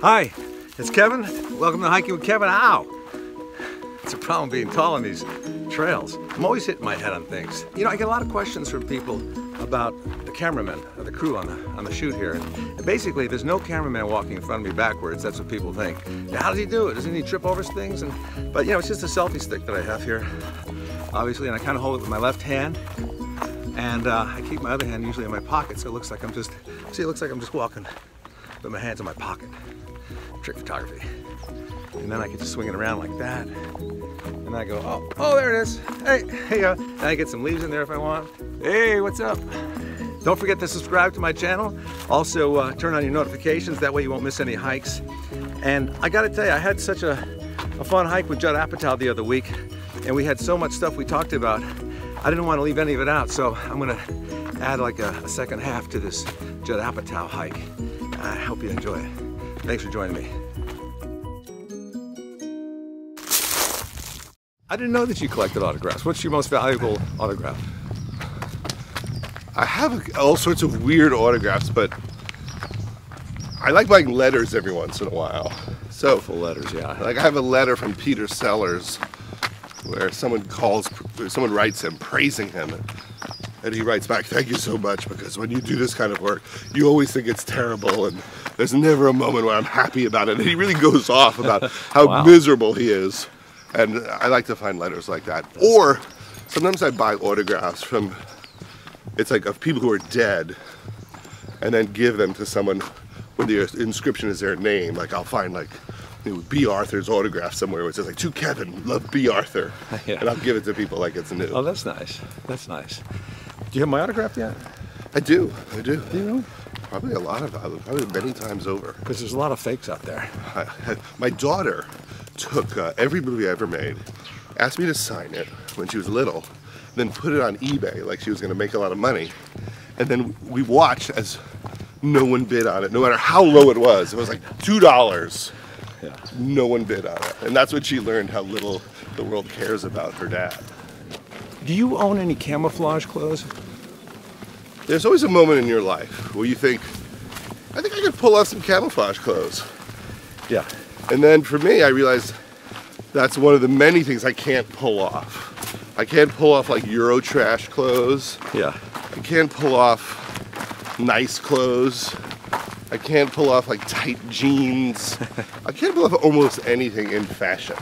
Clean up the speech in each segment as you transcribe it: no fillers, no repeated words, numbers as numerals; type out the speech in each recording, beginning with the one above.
Hi, it's Kevin. Welcome to Hiking with Kevin. Ow! It's a problem being tall on these trails. I'm always hitting my head on things. You know, I get a lot of questions from people about the cameramen or the crew on the shoot here. And basically, there's no cameraman walking in front of me backwards. That's what people think. Now, how does he do it? Doesn't he trip over things? But you know, it's just a selfie stick that I have here, obviously, and I kind of hold it with my left hand. And I keep my other hand usually in my pocket, so it looks like I'm just, it looks like I'm just walking with my hands in my pocket. Trick photography. And then I can just swing it around like that. And I go, oh, there it is. Hey, and I get some leaves in there if I want. Hey, what's up? Don't forget to subscribe to my channel. Also, turn on your notifications. That way you won't miss any hikes. And I gotta tell you, I had such a fun hike with Judd Apatow the other week. And we had so much stuff we talked about. I didn't want to leave any of it out. So I'm gonna add like a second half to this Judd Apatow hike. I hope you enjoy it. Thanks for joining me. I didn't know that you collected autographs. What's your most valuable autograph? I have all sorts of weird autographs, but I like buying letters every once in a while. So, full letters, yeah. Like I have a letter from Peter Sellers where someone writes him praising him. And he writes back, "Thank you so much, because when you do this kind of work, you always think it's terrible, and there's never a moment where I'm happy about it." And he really goes off about how wow. miserable he is. And I like to find letters like that. Or sometimes I buy autographs from, it's like of people who are dead, and then give them to someone when the inscription is their name. Like I'll find like, you know, B. Arthur's autograph somewhere where it says like, "To Kevin, love B. Arthur." Yeah. And I'll give it to people like it's new. Oh, that's nice. That's nice. Do you have my autograph yet? I do. Do you know? Probably a lot of them, probably many times over. Because there's a lot of fakes out there. My daughter took every movie I ever made, asked me to sign it when she was little, then put it on eBay like she was going to make a lot of money. And then we watched as no one bid on it, no matter how low it was. It was like $2. Yeah. No one bid on it. And that's when she learned how little the world cares about her dad. Do you own any camouflage clothes? There's always a moment in your life where you think, I think I could pull off some camouflage clothes. Yeah. And then for me, I realized that's one of the many things I can't pull off. I can't pull off like Eurotrash clothes. Yeah. I can't pull off nice clothes. I can't pull off like tight jeans. I can't pull off almost anything in fashion.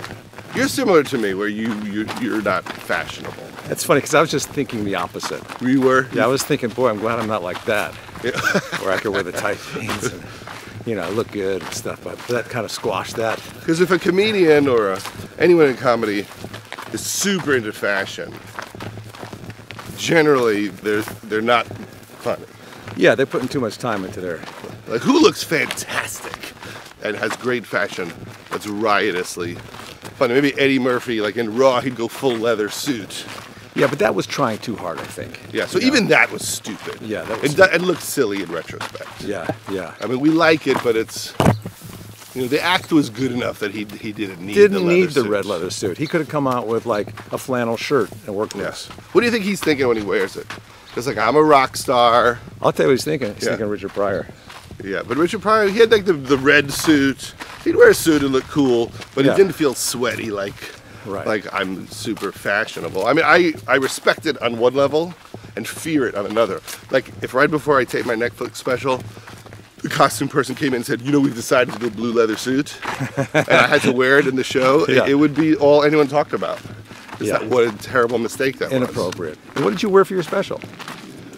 You're similar to me where you're not fashionable. That's funny because I was just thinking the opposite. You were? Yeah, I was thinking, boy, I'm glad I'm not like that. Yeah. Where I could wear the tight jeans and, you know, look good and stuff, but that kind of squashed that. Because if a comedian or anyone in comedy is super into fashion, generally they're not funny. Yeah, they're putting too much time into their... Like, who looks fantastic and has great fashion that's riotously funny? Maybe Eddie Murphy, like in Raw, he'd go full leather suit. Yeah, but that was trying too hard, I think. Yeah, so even that was stupid. Yeah, that was stupid. It looked silly in retrospect. Yeah, yeah. I mean, we like it, but it's, you know, the act was good enough that he didn't need the red leather suit. He could have come out with like a flannel shirt and worked with us. What do you think he's thinking when he wears it? Because like, I'm a rock star. I'll tell you what he's thinking. He's thinking Richard Pryor. Yeah, but Richard Pryor, he had like the red suit. He'd wear a suit and look cool, but he didn't feel sweaty like I'm super fashionable. I mean, I respect it on one level and fear it on another. Like, if right before I tape my Netflix special, the costume person came in and said, "You know, we've decided to do a blue leather suit," and I had to wear it in the show, it would be all anyone talked about. What a terrible mistake that was. Inappropriate. And what did you wear for your special?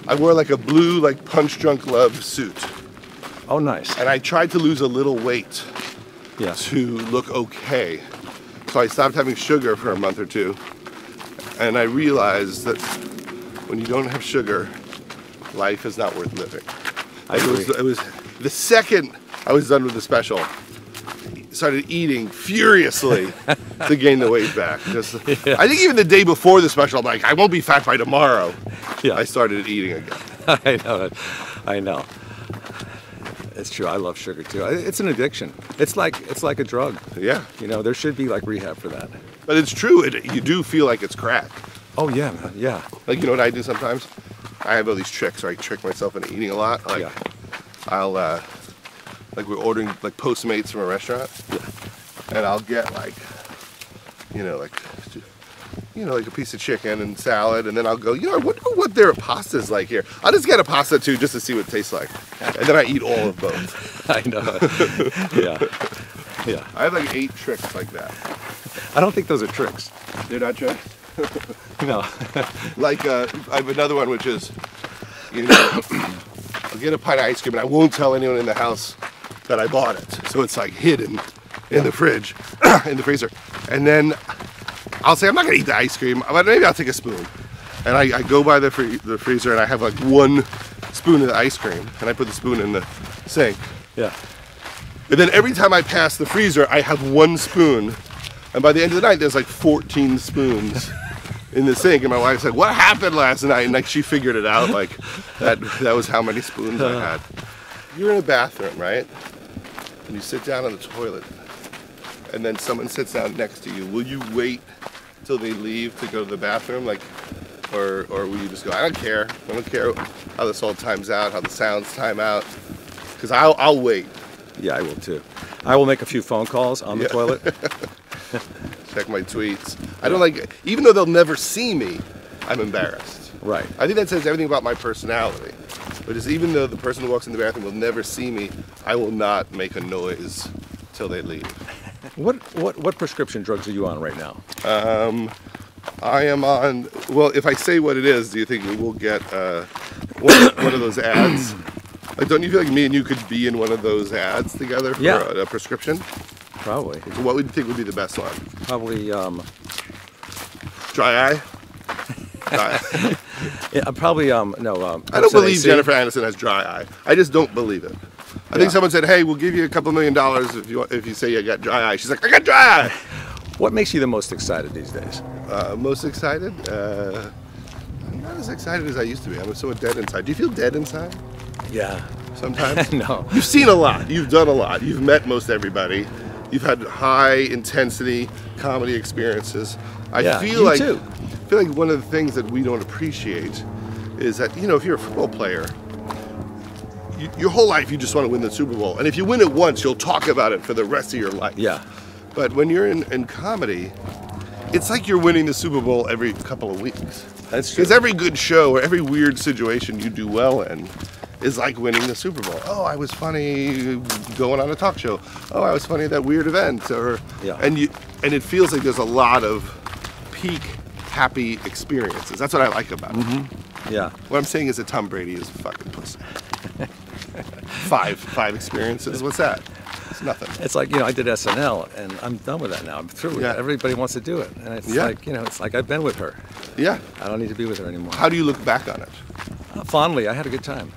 I wore like a blue, like Punch Drunk Love suit. Oh, nice. And I tried to lose a little weight to look okay. So I stopped having sugar for a month or two. And I realized that when you don't have sugar, life is not worth living. It was the second I was done with the special, started eating furiously to gain the weight back. I think even the day before the special, I'm like, I won't be fat by tomorrow. Yeah. I started eating again. I know it. I know. It's true. I love sugar too. It's an addiction. It's like a drug. Yeah. You know, there should be like rehab for that. But it's true. You do feel like it's crack. Oh yeah, man. Yeah. Like, you know what I do sometimes? I have all these tricks where I trick myself into eating a lot. Like, I'll like we're ordering like Postmates from a restaurant, and I'll get like, like a piece of chicken and salad, and then I'll go, I wonder what their pasta's like here. I'll just get a pasta too, just to see what it tastes like, and then I eat all of both. I know. Yeah. I have like 8 tricks like that. I don't think those are tricks. They're not tricks. No. Like I have another one, which is, I'll get a pint of ice cream, and I won't tell anyone in the house that I bought it, so it's like hidden in the fridge, in the freezer, and then I'll say I'm not gonna eat the ice cream, but maybe I'll take a spoon. And I go by the freezer, and I have like 1 spoon of the ice cream, and I put the spoon in the sink. Yeah. And then every time I pass the freezer, I have 1 spoon, and by the end of the night, there's like 14 spoons in the sink. And my wife's like, "What happened last night?" And like she figured it out, like that was how many spoons I had. You're in a bathroom, right? And you sit down on the toilet, and then someone sits down next to you. Will you wait till they leave to go to the bathroom, like, or will you just go, I don't care how this all times out, how the sounds time out, because I'll wait. Yeah, I will too. I will make a few phone calls on the toilet. Check my tweets. I don't like, even though they'll never see me, I'm embarrassed. Right. I think that says everything about my personality. But it's even though the person who walks in the bathroom will never see me, I will not make a noise till they leave. What prescription drugs are you on right now? I am on, well, if I say what it is, do you think we will get one of those ads? Like, don't you feel like me and you could be in one of those ads together for a prescription? Probably. So what would you think would be the best one? Probably, Dry eye? Dry eye. Yeah, probably, no. I don't believe Jennifer Aniston has dry eye. I just don't believe it. I think someone said, "Hey, we'll give you a couple $1 million if you say you got dry eye." She's like, "I got dry eye." What makes you the most excited these days? Most excited? I'm not as excited as I used to be. I'm so dead inside. Do you feel dead inside? Yeah. Sometimes? No. You've seen a lot. You've done a lot. You've met most everybody. You've had high intensity comedy experiences. I feel like one of the things that we don't appreciate is that, if you're a football player, your whole life you just want to win the Super Bowl. And if you win it once, you'll talk about it for the rest of your life. Yeah. But when you're in comedy, it's like you're winning the Super Bowl every couple of weeks. That's true. Because every good show or every weird situation you do well in is like winning the Super Bowl. Oh, I was funny going on a talk show. Oh, I was funny at that weird event. And it feels like there's a lot of peak happy experiences. That's what I like about it. Yeah. What I'm saying is that Tom Brady is a fucking pussy. Five experiences. What's that? It's nothing. It's like, I did SNL, and I'm done with that now. I'm through with it. Everybody wants to do it. And it's like, it's like I've been with her. Yeah. I don't need to be with her anymore. How do you look back on it? Fondly. I had a good time.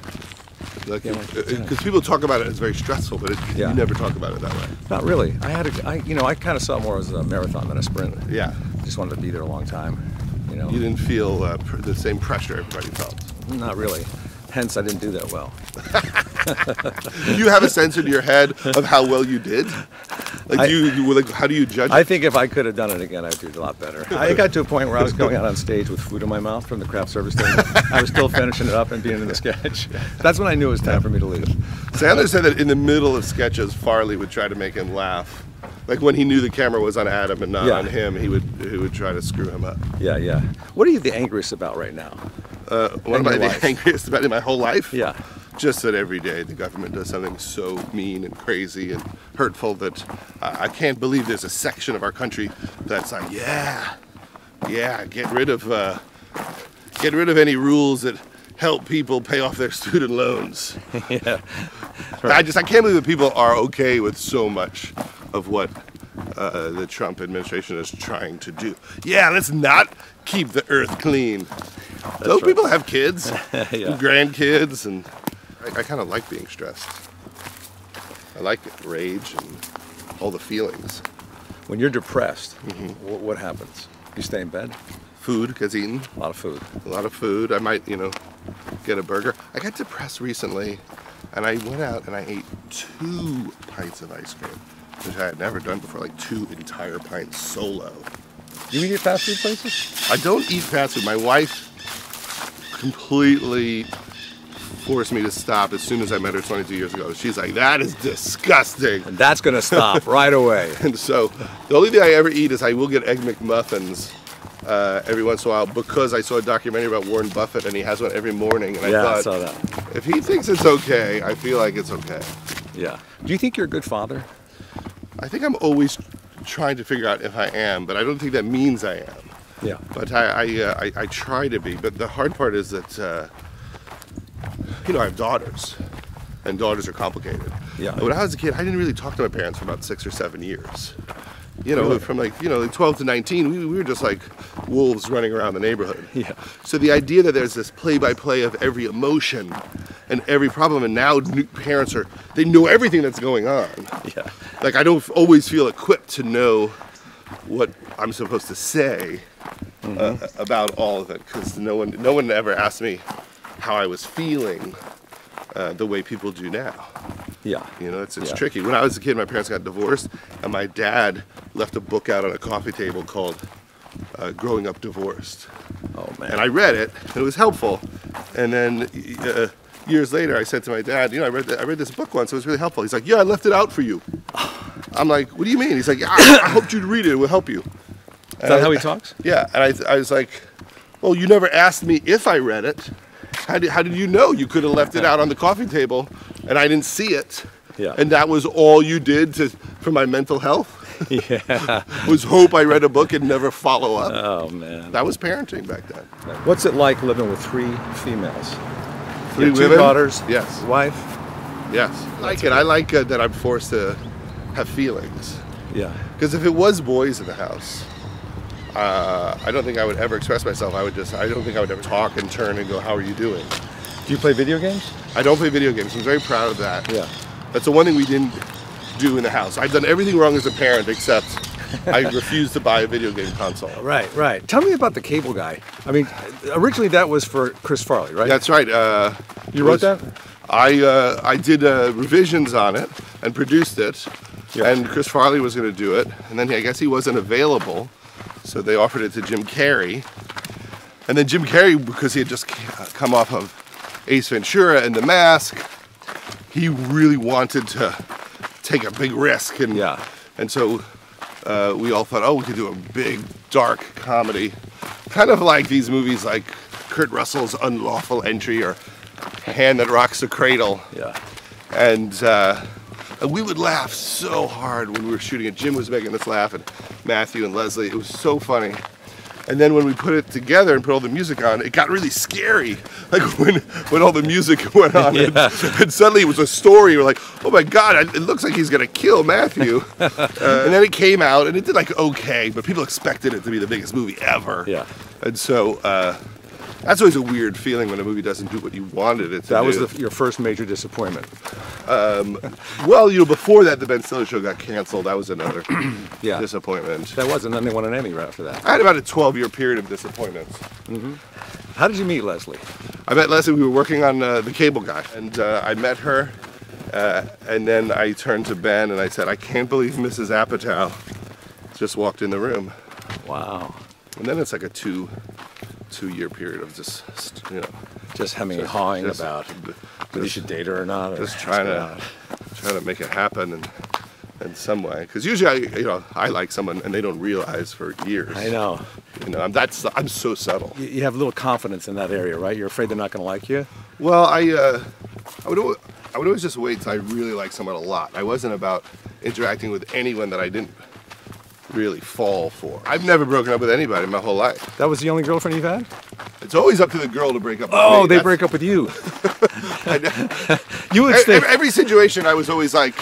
Because people talk about it as very stressful, but you never talk about it that way. Not really. I kind of saw it more as a marathon than a sprint. Yeah. Just wanted to be there a long time. You didn't feel the same pressure everybody felt. Not really. Hence, I didn't do that well. Do you have a sense in your head of how well you did? How do you judge it? I think if I could have done it again, I'd do a lot better. I got to a point where I was going out on stage with food in my mouth from the craft service table. I was still finishing it up and being in the sketch. That's when I knew it was time for me to leave. Sandler said that in the middle of sketches, Farley would try to make him laugh. Like when he knew the camera was on Adam and not on him, he would try to screw him up. Yeah. What are you the angriest about right now? What am I the angriest about in my whole life? Yeah. Just that every day the government does something so mean and crazy and hurtful that I can't believe there's a section of our country that's like, get rid of any rules that help people pay off their student loans. Yeah. Right. I can't believe that people are okay with so much of what the Trump administration is trying to do. Yeah, let's not keep the earth clean. Those people have kids and grandkids, and I kind of like being stressed. I like it, rage and all the feelings. When you're depressed, what happens? You stay in bed? Food gets eaten. A lot of food. A lot of food. I might, get a burger. I got depressed recently, and I went out and I ate 2 pints of ice cream, which I had never done before, like 2 entire pints solo. Do you eat fast food places? I don't eat fast food. My wife completely forced me to stop as soon as I met her 22 years ago. She's like, that is disgusting. And that's gonna stop right away. And so the only thing I ever eat is I will get Egg McMuffins every once in a while, because I saw a documentary about Warren Buffett and he has one every morning, and I saw thought, that. if he thinks it's okay, I feel like it's okay. Yeah. Do you think you're a good father? I think I'm always trying to figure out if I am, but I don't think that means I am. Yeah. But I try to be. But the hard part is that you know, I have daughters, and daughters are complicated. Yeah. When I was a kid, I didn't really talk to my parents for about 6 or 7 years. You know, Really? from like, you know, like 12 to 19, we were just like wolves running around the neighborhood. Yeah. So the idea that there's this play-by-play of every emotion and every problem, and now new parents they know everything that's going on. Yeah. Like, I don't always feel equipped to know what I'm supposed to say about all of it, because no one ever asked me how I was feeling the way people do now. Yeah. You know, it's tricky. When I was a kid, my parents got divorced, and my dad left a book out on a coffee table called Growing Up Divorced. Oh, man. And I read it, and it was helpful. And then years later, I said to my dad, you know, I read this book once, it was really helpful. He's like, yeah, I left it out for you. I'm like, what do you mean? He's like, yeah, I hoped you'd read it, it will help you. Is that how he talks? Yeah, and I was like, well, you never asked me if I read it. How did you know? You could have left it out on the coffee table, and I didn't see it. Yeah. And that was all you did for my mental health? Yeah. Was hope I read a book and never follow up? Oh, man. That was parenting back then. What's it like living with 3 females? Three You have 2 women? daughters? Yes. Wife? Yes. I like it. I like that I'm forced to have feelings. Yeah. Because if it was boys in the house, I don't think I would ever express myself. I don't think I would ever talk and turn and go, how are you doing? Do you play video games? I don't play video games. I'm very proud of that. Yeah. That's the one thing we didn't do in the house. I've done everything wrong as a parent, except I refused to buy a video game console. Right, right. Tell me about the cable guy. I mean, originally that was for Chris Farley, right? That's right. You wrote that? I did revisions on it and produced it, Yeah. and Chris Farley was going to do it, and then I guess he wasn't available, so they offered it to Jim Carrey. And then Jim Carrey, because he had just come off of Ace Ventura and The Mask, he really wanted to take a big risk, and so we all thought, oh, we could do a big dark comedy, kind of like these movies like Kurt Russell's Unlawful Entry or Hand That Rocks the Cradle. Yeah. And we would laugh so hard when we were shooting it. Jim was making us laugh, and Matthew and Leslie. It was so funny. And then when we put it together and put all the music on, it got really scary. Like when all the music went on, and suddenly it was a story. We're like, oh my God, it looks like he's gonna kill Matthew. And then it came out, and it did like okay, but people expected it to be the biggest movie ever. Yeah. And so that's always a weird feeling when a movie doesn't do what you wanted it to do. That was your first major disappointment. Well, you know, before that, the Ben Stiller show got canceled. That was another disappointment. That wasn't, then they won an Emmy right after that. I had about a 12-year period of disappointments. How did you meet Leslie? I met Leslie, we were working on The Cable Guy, and I met her, and then I turned to Ben and I said, I can't believe Mrs. Apatow just walked in the room. Wow. And then it's like a two-year period of just, you know. Just hemming and hawing about whether you should date her or not. Or just trying to make it happen in some way. Because usually, I like someone and they don't realize for years. I know. You know, I'm so subtle. You have little confidence in that area, right? You're afraid they're not going to like you? Well, I would always just wait till I really like someone a lot. I wasn't about interacting with anyone that I didn't really fall for. I've never broken up with anybody in my whole life. That was the only girlfriend you've had? It's always up to the girl to break up with me. Oh, they break up with you. You would think. Every situation I was always like,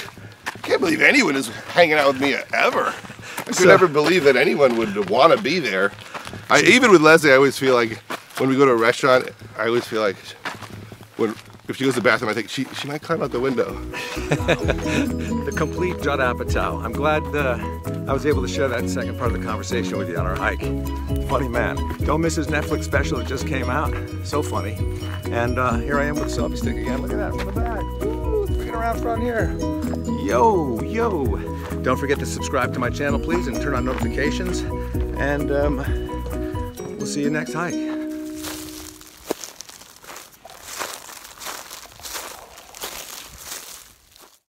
I can't believe anyone is hanging out with me ever. I could never believe that anyone would want to be there. Even with Leslie, I always feel like when we go to a restaurant, I always feel like if she goes to the bathroom, I think she might climb out the window. The complete Judd Apatow. I'm glad I was able to share that second part of the conversation with you on our hike. Funny man. Don't miss his Netflix special that just came out. So funny. And here I am with a selfie stick again. Look at that from the back. Woo, bring it around front here. Yo, yo. Don't forget to subscribe to my channel, please, and turn on notifications. And we'll see you next hike.